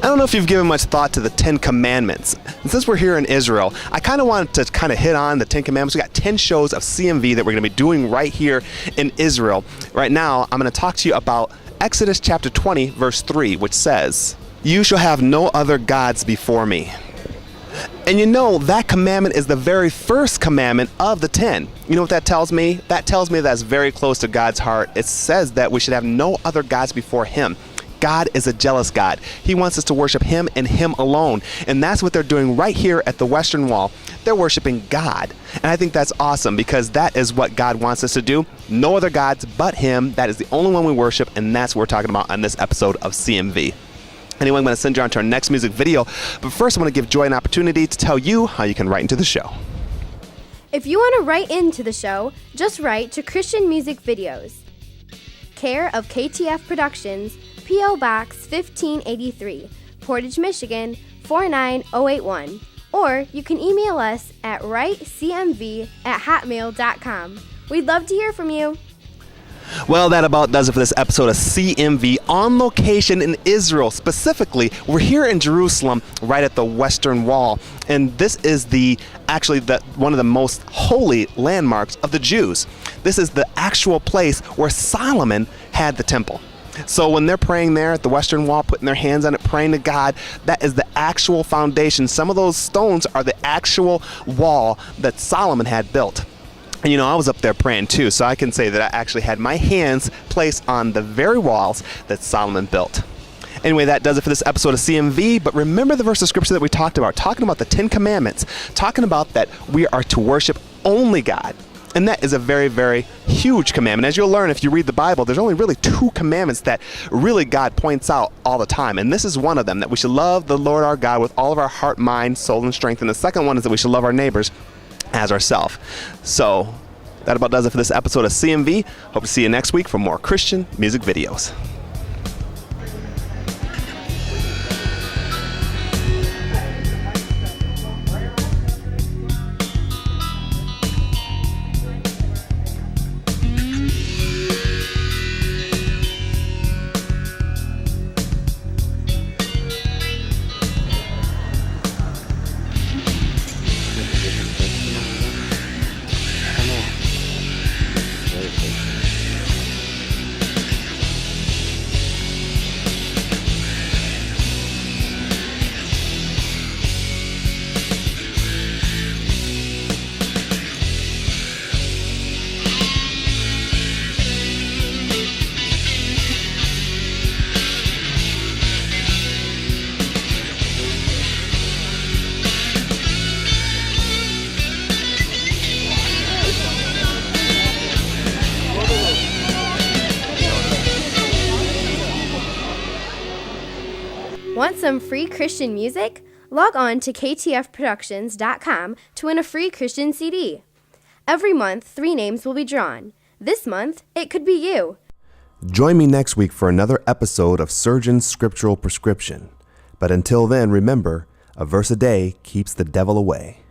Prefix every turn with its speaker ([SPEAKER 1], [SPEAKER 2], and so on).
[SPEAKER 1] don't know if you've given much thought to the 10 Commandments. And since we're here in Israel, I kind of wanted to hit on the 10 Commandments. We got 10 shows of CMV that we're going to be doing right here in Israel. Right now, I'm going to talk to you about Exodus chapter 20, verse 3, which says, "You shall have no other gods before me." And you know, that commandment is the very first commandment of the 10. You know what that tells me? That tells me that's very close to God's heart. It says that we should have no other gods before Him. God is a jealous God. He wants us to worship Him and Him alone. And that's what they're doing right here at the Western Wall. They're worshiping God. And I think that's awesome because that is what God wants us to do. No other gods but Him. That is the only one we worship, and that's what we're talking about on this episode of CMV. Anyway, I'm going to send you on to our next music video. But first, I want to give Joy an opportunity to tell you how you can write into the show.
[SPEAKER 2] If you want to write into the show, just write to Christian Music Videos, care of KTF Productions, P.O. Box 1583, Portage, Michigan 49081. Or you can email us at writecmv@hotmail.com. We'd love to hear from you.
[SPEAKER 1] Well, that about does it for this episode of CMV on location in Israel. Specifically, we're here in Jerusalem, right at the Western Wall. And this is one of the most holy landmarks of the Jews. This is the actual place where Solomon had the temple. So when they're praying there at the Western Wall, putting their hands on it, praying to God, that is the actual foundation. Some of those stones are the actual wall that Solomon had built. And you know, I was up there praying too, so I can say that I actually had my hands placed on the very walls that Solomon built. Anyway, that does it for this episode of CMV, but remember the verse of scripture that we talked about, talking about the 10 Commandments, talking about that we are to worship only God. And that is a very, very huge commandment. As you'll learn if you read the Bible, there's only really 2 commandments that really God points out all the time. And this is one of them, that we should love the Lord our God with all of our heart, mind, soul, and strength. And the second one is that we should love our neighbors as ourselves. So that about does it for this episode of CMV. Hope to see you next week for more Christian music videos.
[SPEAKER 2] Want some free Christian music? Log on to ktfproductions.com to win a free Christian CD. Every month, 3 names will be drawn. This month, it could be you.
[SPEAKER 1] Join me next week for another episode of Surgeon's Scriptural Prescription. But until then, remember, a verse a day keeps the devil away.